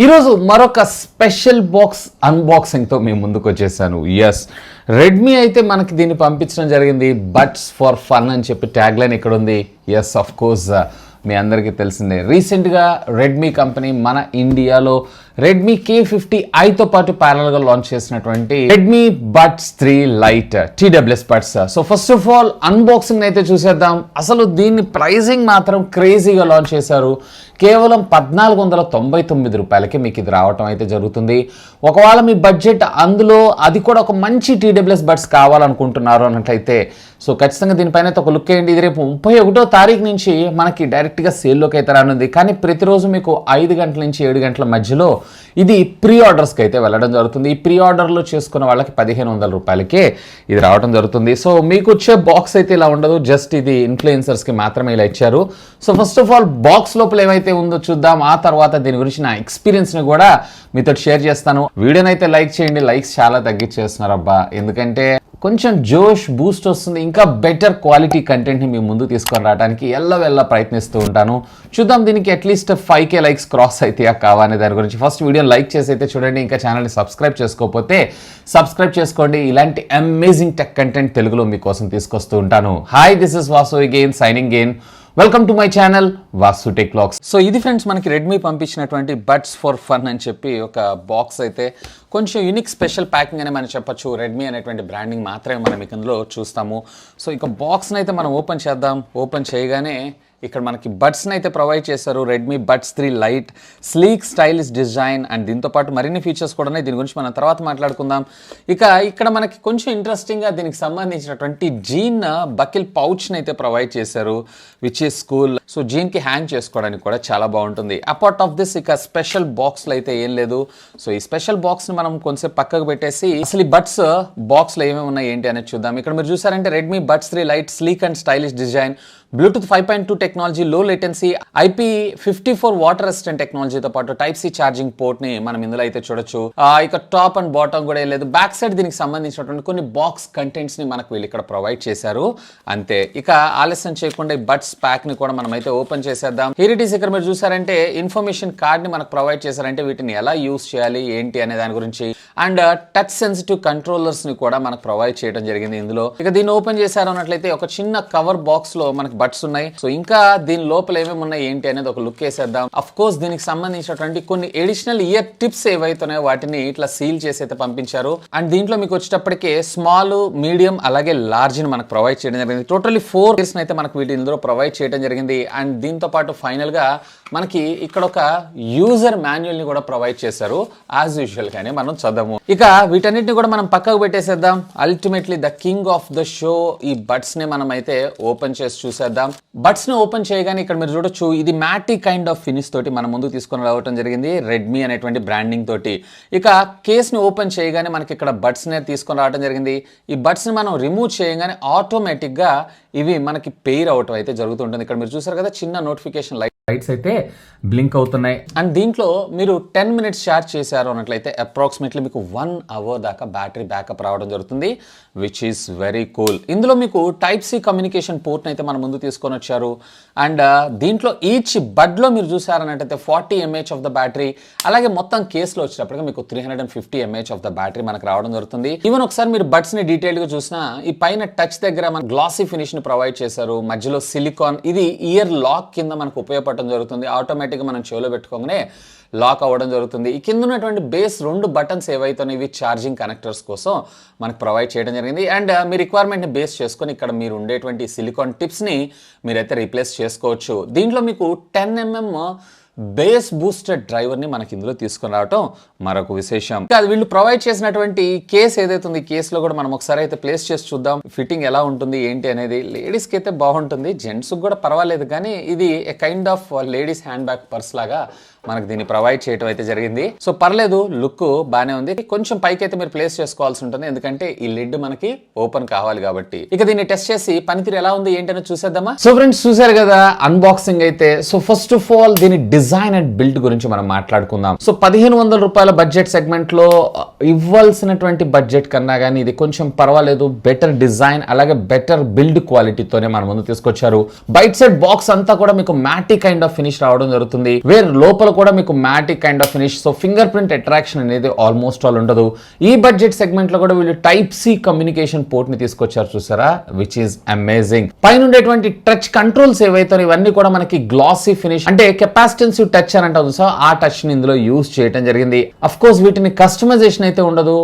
ఈరోజు మరొక special box అన్బాక్సింగ్తో మేము ముందుకు వచ్చేసాను. ఎస్, రెడ్మీ అయితే మనకి దీన్ని పంపించడం జరిగింది. బడ్స్ ఫర్ ఫన్ అని చెప్పి ట్యాగ్ లైన్ ఇక్కడ ఉంది. ఎస్, ఆఫ్ కోర్స్ మీ అందరికీ తెలిసిందే. రీసెంట్గా రెడ్మీ కంపెనీ మన ఇండియాలో రెడ్మీ K50iతో పాటు ప్యారల్గా లాంచ్ చేసినటువంటి Redmi buds 3 light TWS buds. So first of all unboxing అయితే చూసేద్దాం. అసలు దీన్ని ప్రైజింగ్ మాత్రం క్రేజీగా లాంచ్ చేశారు. కేవలం 1499 రూపాయలకి మీకు ఇది రావటం అయితే జరుగుతుంది. ఒకవేళ మీ బడ్జెట్ అందులో అది కూడా ఒక మంచి TWS బడ్స్ కావాలనుకుంటున్నారు అన్నట్లయితే సో ఖచ్చితంగా దీనిపైన అయితే ఒక లుక్ వేయండి. ఇది రేపు 31వ తారీఖు నుంచి మనకి డైరెక్ట్గా సేల్లోకి అయితే రానుంది. కానీ ప్రతిరోజు మీకు 5 గంటల నుంచి 7 గంటల మధ్యలో ఇది ప్రీ ఆర్డర్స్కి అయితే వెళ్ళడం జరుగుతుంది. ఈ ప్రీ ఆర్డర్లో చేసుకున్న వాళ్ళకి 1500 రూపాయలకే ఇది రావడం జరుగుతుంది. సో మీకు వచ్చే బాక్స్ అయితే ఇలా ఉండదు, జస్ట్ ఇది ఇన్ఫ్లుయెన్సర్స్కి మాత్రమే ఇలా ఇచ్చారు. So first of all box లోపల ఏమైతే ఉందో చూద్దాం. ఆ తర్వాత దీని గురించి నా ఎక్స్పీరియన్స్ని కూడా మీతో షేర్ చేస్తాను. వీడియోని అయితే లైక్ చేయండి. లైక్స్ చాలా తగ్గించేస్తున్నారు అబ్బా, ఎందుకంటే కొంచెం జోష్ బూస్ట్ వస్తుంది. ఇంకా బెటర్ క్వాలిటీ కంటెంట్ని మీ ముందు తీసుకొని రావడానికి ఎల్లవెల్ల ప్రయత్నిస్తూ ఉంటాను. చూద్దాం దీనికి అట్లీస్ట్ 5K లైక్స్ క్రాస్ అయితే కావాలనే దాని గురించి. ఫస్ట్ వీడియో లైక్ చేసి అయితే చూడండి. ఇంకా ఛానల్ని సబ్స్క్రైబ్ చేసుకోకపోతే సబ్స్క్రైబ్ చేసుకోండి. ఇలాంటి అమేజింగ్ టెక్ కంటెంట్ తెలుగులో మీకోసం తీసుకొస్తూ ఉంటాను. Hi, this is Vasu again signing again. Welcome to my channel Vasu tech vlogs. So ఇది ఫ్రెండ్స్ మనకి రెడ్మీ పంపించినటువంటి బడ్స్ ఫర్ ఫన్ అని చెప్పి ఒక బాక్స్ అయితే కొంచెం యూనిక్ స్పెషల్ ప్యాకింగ్ అని మనం చెప్పొచ్చు. రెడ్మీ అనేటువంటి బ్రాండింగ్ మాత్రమే మనం ఇందులో చూస్తాము. సో ఇక బాక్స్ని అయితే మనం ఓపెన్ చేద్దాం. ఓపెన్ చేయగానే ఇక్కడ మనకి బడ్స్ని అయితే ప్రొవైడ్ చేశారు. Redmi buds 3 lite, sleek stylish design and దీంతో పాటు మరిన్ని ఫీచర్స్ కూడా ఉన్నాయి. దీని గురించి మనం తర్వాత మాట్లాడుకుందాం. ఇక ఇక్కడ మనకి కొంచెం ఇంట్రెస్టింగ్గా దీనికి సంబంధించినటువంటి జీన్ బకిల్ పౌచ్ని అయితే ప్రొవైడ్ చేశారు, విచ్ ఈస్ కూల్. సో జీన్కి హ్యాంగ్ చేసుకోవడానికి కూడా చాలా బాగుంటుంది. అపార్ట్ ఆఫ్ దిస్ ఇక స్పెషల్ బాక్స్లో అయితే ఏం లేదు. సో ఈ స్పెషల్ బాక్స్ని మనం కొంచెం పక్కకు పెట్టేసి అసలు ఈ బడ్స్ బాక్స్లో ఏమేమి ఉన్నాయి ఏంటి అనేది చూద్దాం. ఇక్కడ మీరు చూసారంటే Redmi buds 3 lite, sleek and stylish design, Bluetooth 5.2 technology, low latency, IP54 water resistant టెక్నాలజీతో పాటు Type-C ఛార్జింగ్ పోర్ట్ ని మనం ఇందులో అయితే చూడొచ్చు. ఇక టాప్ అండ్ బాటమ్ కూడా లేదు. బ్యాక్ సైడ్ దీనికి సంబంధించినటువంటి కొన్ని బాక్స్ కంటెంట్స్ ని మనకు వీళ్ళు ఇక్కడ ప్రొవైడ్ చేశారు. అంతే, ఇక ఆలస్యం చేయకుండా ఈ బడ్స్ ప్యాక్ ని కూడా మనం అయితే ఓపెన్ చేసేద్దాం. Here it is. ఇక్కడ మీరు చూసారంటే ఇన్ఫర్మేషన్ కార్డ్ ని మనకు ప్రొవైడ్ చేశారంటే వీటిని ఎలా యూస్ చేయాలి ఏంటి అనే దాని గురించి, అండ్ టచ్ సెన్సిటివ్ కంట్రోలర్స్ ని కూడా మనకు ప్రొవైడ్ చేయడం జరిగింది ఇందులో. ఇక దీన్ని ఓపెన్ చేశారు అన్నట్లయితే ఒక చిన్న కవర్ బాక్స్ లో మనకి బడ్స్ ఉన్నాయి. సో ఇంకా దీని లోపల ఏమేమి ఉన్నాయి ఏంటి అనేది ఒక లుక్ వేసేద్దాం. అఫ్ కోర్స్ దీనికి సంబంధించినటువంటి కొన్ని ఎడిషనల్ ఇయర్ టిప్స్ ఏవైతున్నాయో వాటిని ఇట్లా సీల్ చేసి అయితే పంపించారు. అండ్ దీంట్లో మీకు వచ్చేటప్పటికే స్మాల్, మీడియం అలాగే లార్జ్ ని మనకు ప్రొవైడ్ చేయడం జరిగింది. టోటల్లీ 4 ఇయర్స్ అయితే మనకు వీటి ఇందులో ప్రొవైడ్ చేయడం జరిగింది. అండ్ దీంతో పాటు ఫైనల్ గా మనకి ఇక్కడ ఒక యూజర్ మాన్యువల్ ని కూడా ప్రొవైడ్ చేశారు. యాజ్ యూజువల్ గానే మనం చదవము. ఇక వీటన్నిటిని కూడా మనం పక్కకు పెట్టేసేద్దాం. Ultimately the king of the show ఈ బడ్స్ ని మనం అయితే ఓపెన్ చేసి చూసేద్దాం. బడ్స్ ని ఓపెన్ చేయగానే ఇక్కడ మీరు చూడొచ్చు, ఇది మ్యాటీ కైండ్ ఆఫ్ ఫినిష్ తోటి మనం ముందుకు తీసుకొని రావడం జరిగింది రెడ్మీ అనేటువంటి బ్రాండింగ్ తోటి. ఇక కేస్ ని ఓపెన్ చేయగానే మనకి ఇక్కడ బడ్స్ ని తీసుకొని రావడం జరిగింది. ఈ బడ్స్ ని మనం రిమూవ్ చేయగానే ఆటోమేటిక్ గా ఇవి మనకి పెయిర్ అవటం అయితే జరుగుతుంటుంది. ఇక్కడ మీరు చూసారు కదా, చిన్న నోటిఫికేషన్ లైట్స్ అయితే బ్లింక్ అవుతున్నాయి. అండ్ దీంట్లో మీరు 10 మినిట్స్ ఛార్జ్ చేశారు అన్నట్లయితే అప్రాక్సిమేట్లీ మీకు 1 అవర్ దాకా బ్యాటరీ బ్యాకప్ రావడం జరుగుతుంది, విచ్ ఈస్ వెరీ కూల్. ఇందులో మీకు Type-C కమ్యూనికేషన్ పోర్ట్ అయితే మన ముందు తీసుకొని వచ్చారు. అండ్ దీంట్లో ఈచ్ బడ్ లో మీరు చూసారన్నట్టయితే 40 mAh ఆఫ్ ద బ్యాటరీ, అలాగే మొత్తం కేసులో వచ్చేటప్పటికి మీకు 350 mAh ఆఫ్ ద బ్యాటరీ మనకు రావడం జరుగుతుంది. ఈవెన్ ఒకసారి మీరు బడ్స్ ని డీటెయిల్ గా చూసినా ఈ పైన టచ్ దగ్గర మన గ్లాసీ ఫినిష్ ని ప్రొవైడ్ చేశారు. మధ్యలో సిలికాన్, ఇది ఇయర్ లాక్ కింద మనకు ఉపయోగపడటం జరుగుతుంది. ఆటోమేటిక్ గా మనం చెవిలో పెట్టుకోగానే లాక్ అవ్వడం జరుగుతుంది. ఈ కింద ఉన్నటువంటి బేస్ 2 బటన్స్ ఏవైతే ఇవి ఛార్జింగ్ కనెక్టర్స్ కోసం మనకు ప్రొవైడ్ చేయడం జరిగింది. అండ్ మీ రిక్వైర్మెంట్ని బేస్ చేసుకొని ఇక్కడ మీరు ఉండేటువంటి సిలికాన్ టిప్స్ని మీరైతే రీప్లేస్ చేసుకోవచ్చు. దీంట్లో మీకు 10mm బేస్ బూస్టెడ్ డ్రైవర్ని మనకి ఇందులో తీసుకొని రావటం మరొక విశేషం. అది వీళ్ళు ప్రొవైడ్ చేసినటువంటి కేస్ ఏదైతే ఉంది, కేసులో కూడా మనం ఒకసారి అయితే ప్లేస్ చేసి చూద్దాం ఫిట్టింగ్ ఎలా ఉంటుంది ఏంటి అనేది. లేడీస్కి అయితే బాగుంటుంది, జెంట్స్కి కూడా పర్వాలేదు, కానీ ఇది a kind of ladies hand bag purse లాగా మనకు దీన్ని ప్రొవైడ్ చేయడం అయితే జరిగింది. సో పర్లేదు, లుక్ బాగానే ఉంది. కొంచెం పైకి అయితే మీరు ప్లేస్ చేసుకోవాల్సి ఉంటుంది, ఎందుకంటే ఈ లిడ్ మనకి ఓపెన్ కావాలి కాబట్టి. ఇక దీన్ని టెస్ట్ చేసి పనితీరు ఎలా ఉంది ఏంటని చూసేద్దామా. సో ఫ్రెండ్స్ చూసారు కదా అన్బాక్సింగ్ అయితే. సో ఫస్ట్ ఆఫ్ ఆల్ దీని డిజైన్ అండ్ బిల్డ్ గురించి మనం మాట్లాడుకుందాం. సో 1500 రూపాయల బడ్జెట్ సెగ్మెంట్ లో ఇవ్వాల్సినటువంటి బడ్జెట్ కన్నా కానీ ఇది కొంచెం పర్వాలేదు. బెటర్ డిజైన్ అలాగే బెటర్ బిల్డ్ క్వాలిటీతోనే మన ముందు తీసుకొచ్చారు. బైట్ సైడ్ బాక్స్ అంతా కూడా మీకు మ్యాటీ కైండ్ ఆఫ్ ఫినిష్ రావడం జరుగుతుంది. వేర్ లోపల కూడా మీకు matte kind of finish, so finger print attraction అనేది ఆల్మోస్ట్ ఆల్ ఉండదు. ఈ బడ్జెట్ సెగ్మెంట్ లో కూడా వీళ్ళు టైప్ సి కమ్యూనికేషన్ పోర్ట్ ని తీసుకొచ్చారు చూసారా, విచ్ ఈస్ అమేజింగ్. పైన ఉండేటువంటి టచ్ కంట్రోల్స్ ఏవైతే ఇవన్నీ కూడా మనకి గ్లాసీ ఫినిష్, అంటే కెపాసిటెన్సివ్ టచ్ అని అంటారు సో ఆ టచ్ ని ఇందులో యూజ్ చేయడం జరిగింది. అఫ్ కోర్స్ వీటిని కస్టమైజేషన్ అయితే ఉండదు,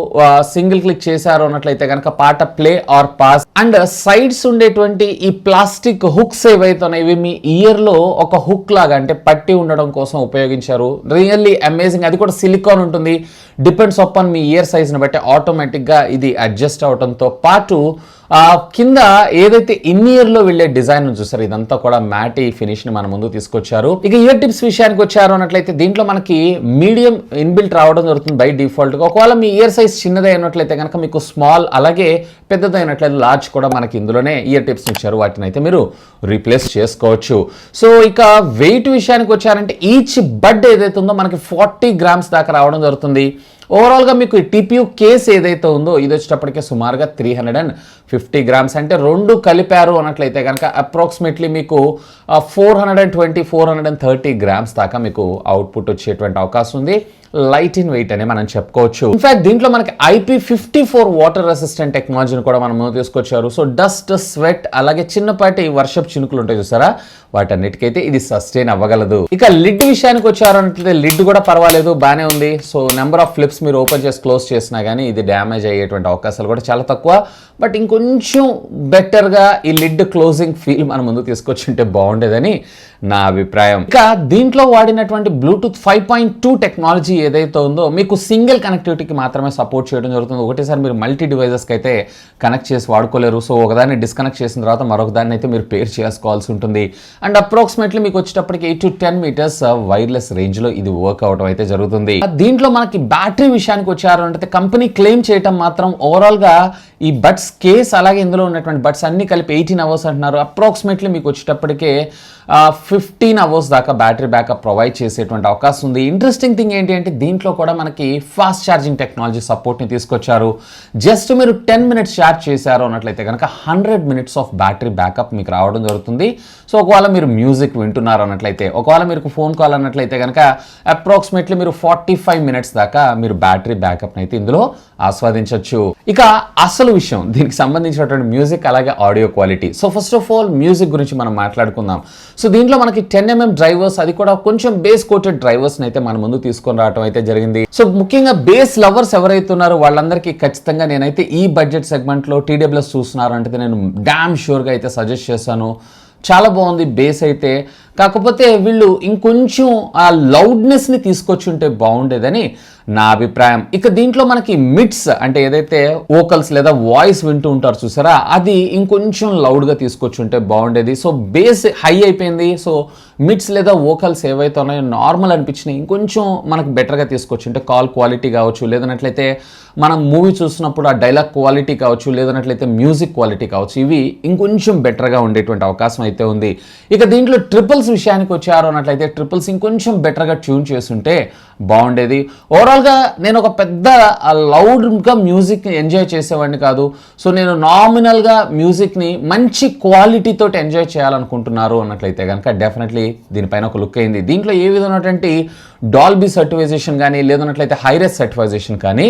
సింగిల్ క్లిక్ చేశారు అన్నట్లయితే కనుక పాట play or pause. And sides ఉండేటువంటి ఈ ప్లాస్టిక్ హుక్స్ ఏవైతే ఉన్నాయి ఇవి మీ ఇయర్ లో ఒక హుక్ లాగా అంటే పట్టి ఉండడం కోసం ఉపయోగించారు. Really amazing. అది కూడా సిలికాన్ ఉంటుంది, depends upon me year size ని బట్టి ఆటోమేటిక్ గా ఇది అడ్జస్ట్ అవడంతో పాటు కింద ఏదైతే ఇన్ ఇయర్ లో వెళ్లే డిజైన్ చూసారు ఇదంతా కూడా మ్యాటీ ఫినిష్ ని మన ముందు తీసుకొచ్చారు. ఇక ఇయర్ టిప్స్ విషయానికి వచ్చారు అన్నట్లయితే దీంట్లో మనకి మీడియం ఇన్బిల్ట్ రావడం జరుగుతుంది బై డిఫాల్ట్ గా. ఒకవేళ మీ ఇయర్ సైజ్ చిన్నదైనట్లయితే కనుక మీకు స్మాల్, అలాగే పెద్దదైనట్లయితే లార్జ్ కూడా మనకి ఇందులోనే ఇయర్ టిప్స్ ఇచ్చారు, వాటిని అయితే మీరు రీప్లేస్ చేసుకోవచ్చు. సో ఇక వెయిట్ విషయానికి వచ్చారంటే ఈచ్ బడ్ ఏదైతే ఉందో మనకి 40 గ్రామ్స్ దాకా రావడం జరుగుతుంది. ఓవరాల్గా మీకు టీపీయూ కేస్ ఏదైతే ఉందో ఇది వచ్చేటప్పటికే సుమారుగా 350 గ్రామ్స్, అంటే రెండు కలిపారు అన్నట్లయితే కనుక అప్రాక్సిమేట్లీ మీకు 420-430 గ్రామ్స్ దాకా మీకు అవుట్పుట్ వచ్చేటువంటి అవకాశం ఉంది. లైట్ ఇన్ వెయిట్ అని మనం చెప్పుకోవచ్చు. ఇన్ఫాక్ట్ దీంట్లో మనకి IP54 వాటర్ రెసిస్టెంట్ టెక్నాలజీని కూడా మనం తీసుకొచ్చారు. సో డస్ట్, స్వెట్, అలాగే చిన్నపాటి వర్షపు చినుకులు ఉంటాయి చూసారా, వాటన్నిటికైతే ఇది సస్టైన్ అవ్వగలదు. ఇక లిడ్ విషయానికి వచ్చారంటే లిడ్ కూడా పర్వాలేదు, బాగానే ఉంది. సో నెంబర్ ఆఫ్ ఫ్లిప్స్ మీరు ఓపెన్ చేసి క్లోజ్ చేసినా కానీ ఇది డ్యామేజ్ అయ్యేటువంటి అవకాశాలు కూడా చాలా తక్కువ. బట్ ఇంకొంచెం బెటర్గా ఈ లిడ్ క్లోజింగ్ ఫీల్ మన ముందు తీసుకొచ్చింటే బాగుండేదని నా అభిప్రాయం. ఇక దీంట్లో వాడినటువంటి బ్లూటూత్ 5.2 టెక్నాలజీ ఏదైతే ఉందో మీకు సింగిల్ కనెక్టివిటీకి మాత్రమే సపోర్ట్ చేయడం జరుగుతుంది. ఒకటేసారి మీరు మల్టీ డివైజెస్కి అయితే కనెక్ట్ చేసి వాడుకోలేరు. సో ఒకదాన్ని డిస్కనెక్ట్ చేసిన తర్వాత మరొక దాన్ని అయితే మీరు పేర్ చేసుకోవాల్సి ఉంటుంది. అండ్ అప్రాక్సిమేట్లీ మీకు వచ్చేటప్పటికి 8 to 10 మీటర్స్ వైర్లెస్ రేంజ్ లో ఇది వర్క్ అవడం అయితే జరుగుతుంది. దీంట్లో మనకి బ్యాటరీ విషయానికి వచ్చారు అంటే కంపెనీ క్లెయిమ్ చేయడం మాత్రం ఓవరాల్ గా ఈ బడ్స్ కేస్ అలాగే ఇందులో ఉన్నటువంటి బడ్స్ అన్ని కలిపి 18 అవర్స్ అంటున్నారు. అప్రాక్సిమేట్లీ మీకు వచ్చేటప్పటికే 15 అవర్స్ దాకా బ్యాటరీ బ్యాకప్ ప్రొవైడ్ చేసేటువంటి అవకాశం ఉంది. ఇంట్రెస్టింగ్ థింగ్ ఏంటి అంటే దీంట్లో కూడా మనకి ఫాస్ట్ ఛార్జింగ్ టెక్నాలజీ సపోర్ట్ని తీసుకొచ్చారు. జస్ట్ మీరు 10 మినిట్స్ ఛార్జ్ చేశారు అన్నట్లయితే కనుక 100 మినిట్స్ ఆఫ్ బ్యాటరీ బ్యాకప్ మీకు రావడం జరుగుతుంది. సో ఒకవేళ మీరు మ్యూజిక్ వింటున్నారు అన్నట్లయితే, ఒకవేళ మీరు ఫోన్ కాల్ అన్నట్లయితే కనుక అప్రాక్సిమేట్లీ మీరు 45 మినిట్స్ దాకా మీరు బ్యాటరీ బ్యాకప్ అయితే ఇందులో ఆస్వాదించవచ్చు. ఇక అసలు విషయం దీనికి సంబంధించినటువంటి మ్యూజిక్ అలాగే audio quality. So first of all music గురించి మనం మాట్లాడుకుందాం. సో దీంట్లో మనకి 10mm డ్రైవర్స్, అది కూడా కొంచెం బేస్ కోటెడ్ డ్రైవర్స్ అయితే మన ముందు తీసుకొని రావడం అయితే జరిగింది. సో ముఖ్యంగా బేస్ లవర్స్ ఎవరైతే ఉన్నారో వాళ్ళందరికీ ఖచ్చితంగా నేనైతే ఈ బడ్జెట్ సెగ్మెంట్ లో TWS చూస్తున్నారు అంటే నేను డామ్ షూర్ గా అయితే సజెస్ట్ చేస్తాను. చాలా బాగుంది బేస్ అయితే. కాకపోతే వీళ్ళు ఇంకొంచెం ఆ లౌడ్నెస్ ని తీసుకొచ్చి ఉంటే బాగుండేదని నా అభిప్రాయం. ఇక దీంట్లో మనకి మిడ్స్ అంటే ఏదైతే వోకల్స్ లేదా వాయిస్ వింటూ ఉంటారు చూసారా, అది ఇంకొంచెం లౌడ్ గా తీసుకొచ్చి ఉంటే బాగుండేది. సో బేస్ హై అయిపోయింది. సో మిడ్స్ లేదా వోకల్స్ ఏవైతే ఉన్నాయో నార్మల్ అనిపించినాయి, ఇంకొంచెం మనకు బెటర్గా తీసుకొచ్చి ఉంటే కాల్ క్వాలిటీ కావచ్చు, లేదన్నట్లయితే మనం మూవీ చూసినప్పుడు ఆ డైలాగ్ క్వాలిటీ కావచ్చు, లేదన్నట్లయితే మ్యూజిక్ క్వాలిటీ కావచ్చు, ఇవి ఇంకొంచెం బెటర్గా ఉండేటువంటి అవకాశం అయితే ఉంది. ఇక దీంట్లో ట్రిపుల్స్ విషయానికి వచ్చారు అన్నట్లయితే ట్రిపుల్స్ ఇంకొంచెం బెటర్గా ట్యూన్ చేస్తుంటే బాగుండేది. ఓవరాల్గా నేను ఒక పెద్ద లౌడ్గా మ్యూజిక్ ఎంజాయ్ చేసేవాడిని కాదు. సో నేను నామినల్గా మ్యూజిక్ని మంచి క్వాలిటీతో ఎంజాయ్ చేయాలనుకుంటున్నారు అన్నట్లయితే కనుక డెఫినెట్లీ దీనిపైన ఒక లుక్ అయింది. దీంట్లో ఏ విధమైనటువంటి డాల్బీ సర్టిఫికేషన్ కానీ లేదన్నట్లయితే హైరెస్ సర్టిఫికేషన్ కానీ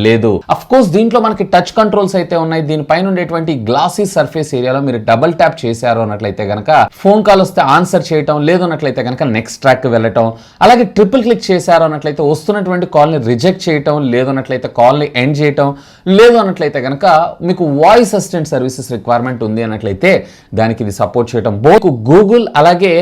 లేదు. అఫ్ కోర్స్ దీంట్లో మనకి టచ్ కంట్రోల్స్ అయితే ఉన్నాయి. దీనిపైన ఉండేటువంటి గ్లాసీ సర్ఫేస్ ఏరియాలో మీరు డబుల్ ట్యాప్ చేశారు అన్నట్లయితే కనుక ఫోన్ కాల్ వస్తే ఆన్సర్ చేయటం, లేదన్నట్లయితే కనుక నెక్స్ట్ ట్రాక్ వెళ్ళటం, అలాగే ట్రిపుల్ క్లిక్ చేశారు అన్నట్లయితే వస్తున్నటువంటి కాల్ని రిజెక్ట్ చేయటం, లేదన్నట్లయితే కాల్ని ఎండ్ చేయటం, లేదు అన్నట్లయితే కనుక మీకు వాయిస్ అసిస్టెంట్ సర్వీసెస్ రిక్వైర్మెంట్ ఉంది అన్నట్లయితే దానికి ఇది సపోర్ట్ చేయటం. బోత్ గూగుల్ అలాగే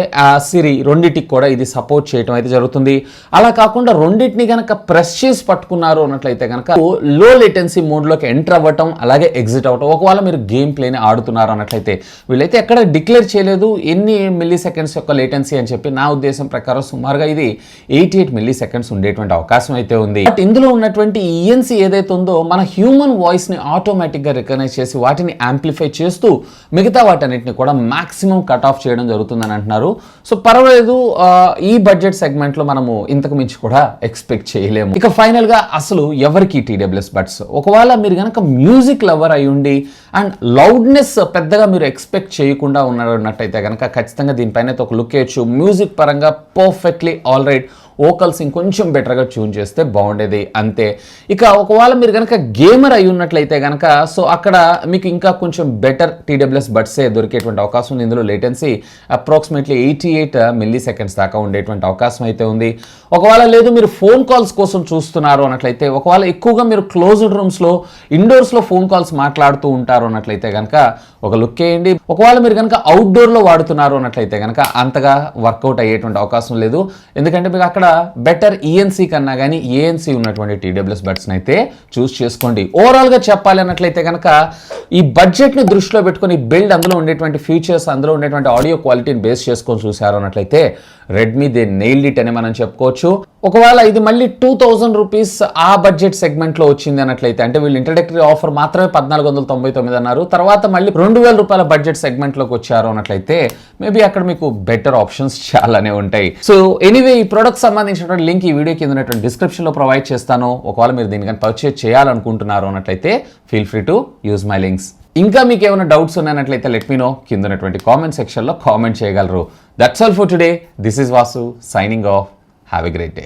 సిరి రెండింటికి కూడా ఇది సపోర్ట్ చేయటం అయితే జరుగుతుంది. అలా కాకుండా రెండింటిని కనుక ప్రెస్ చేసి పట్టుకున్నారు అన్నట్లయితే కనుక లో లేటెన్సీ మోడ్లోకి ఎంటర్ అవ్వటం అలాగే ఎగ్జిట్ అవ్వటం. ఒకవేళ మీరు గేమ్ ప్లేని ఆడుతున్నారు అన్నట్లయితే వీళ్ళైతే ఎక్కడ డిక్లేర్ చేయలేదు ఎన్ని మిల్లీ సెకండ్స్ యొక్క లేటెన్సీ అని చెప్పి. నా ఉద్దేశం ప్రకారం సుమారుగా ఇది 88 మిల్లీ సెకండ్స్ ఉండేటువంటి అవకాశం అయితే ఉంది. బట్ ఇందులో ఉన్నటువంటి ఈఎన్సీ ఏదైతే ఉందో మన హ్యూమన్ వాయిస్ ని ఆటోమేటిక్ గా రికగ్నైజ్ చేసి వాటిని యాంప్లిఫై చేస్తూ మిగతా వాటన్నిటిని కూడా మాక్సిమం కట్ ఆఫ్ చేయడం జరుగుతుందని అంటున్నారు. సో పర్వాలేదు, ఈ బడ్జెట్ సెగ్మెంట్ లో మనము ఇంతకు మించి కూడా ఎక్స్పెక్ట్ చేయలేము. ఇక ఫైనల్ గా అసలు ఎవరికి TWS బడ్స్? ఒకవేళ మీరు కనుక మ్యూజిక్ లవర్ అయి ఉండి అండ్ లౌడ్నెస్ పెద్దగా మీరు ఎక్స్పెక్ట్ చేయకుండా ఉన్నట్టయితే కనుక ఖచ్చితంగా దీనిపైన ఒక లుక్ వేయచ్చు. మ్యూజిక్ పరంగా పర్ఫెక్ట్లీ ఆల్ రైట్, ఓకల్స్ ఇంకొంచెం బెటర్గా ట్యూన్ చేస్తే బాగుండేది అంతే. ఇక ఒకవేళ మీరు కనుక గేమర్ అయి ఉన్నట్లయితే కనుక సో అక్కడ మీకు ఇంకా కొంచెం బెటర్ TWS బడ్సే దొరికేటువంటి అవకాశం ఉంది. ఇందులో లేటెన్సీ అప్రాక్సిమేట్లీ 88 మిల్లీ సెకండ్స్ దాకా ఉండేటువంటి అవకాశం అయితే ఉంది. ఒకవేళ లేదు మీరు ఫోన్ కాల్స్ కోసం చూస్తున్నారు అన్నట్లయితే, ఒకవేళ ఎక్కువగా మీరు క్లోజ్డ్ రూమ్స్లో ఇండోర్స్లో ఫోన్ కాల్స్ మాట్లాడుతూ ఉంటారు అన్నట్లయితే కనుక ఒక లుక్ వేయండి. ఒకవేళ మీరు కనుక అవుట్డోర్లో వాడుతున్నారు అన్నట్లయితే కనుక అంతగా వర్కౌట్ అయ్యేటువంటి అవకాశం లేదు. ఎందుకంటే మీకు అక్కడ బెటర్ ENC కన్నా కానీ ANC ఉన్నటువంటి TWS బడ్స్ని అయితే చూస్ చేసుకోండి. ఓవరాల్గా చెప్పాలి అన్నట్లయితే కనుక ఈ బడ్జెట్ని దృష్టిలో పెట్టుకొని బిల్డ్, అందులో ఉండేటువంటి ఫీచర్స్, అందులో ఉండేటువంటి ఆడియో క్వాలిటీని బేస్ చేసుకొని చూసారు అన్నట్లయితే రెడ్మీ దే నెయిల్డ్ ఇట్ అని మనం చెప్పుకోవచ్చు. ఒకవేళ ఇది మళ్ళీ 2000 రూపీస్ ఆ బడ్జెట్ సెగ్మెంట్లో వచ్చింది అన్నట్లయితే, అంటే వీళ్ళు ఇంట్రడక్టరీ ఆఫర్ మాత్రమే 1499 అన్నారు, తర్వాత మళ్ళీ 2000 రూపాయల బడ్జెట్ సెగ్మెంట్లోకి వచ్చారు అన్నట్లయితే మేబీ అక్కడ మీకు బెటర్ ఆప్షన్స్ చాలానే ఉంటాయి. సో ఎనీవే ఈ ప్రొడక్ట్ సంబంధించినటువంటి లింక్ ఈ వీడియో కింద ఉన్నటువంటి డిస్క్రిప్షన్లో ప్రొవైడ్ చేస్తాను. ఒకవేళ మీరు దీన్ని కానీ పర్చేజ్ చేయాలనుకుంటున్నారు అన్నట్లయితే feel free to use my links. ఇంకా మీకు ఏమైనా డౌట్స్ ఉన్నట్లయితే లెట్ మీ నో, కింద ఉన్నటువంటి కామెంట్ సెక్షన్లో కామెంట్ చేయగలరు. That's all for today. This is Vasu signing off. Have a great day.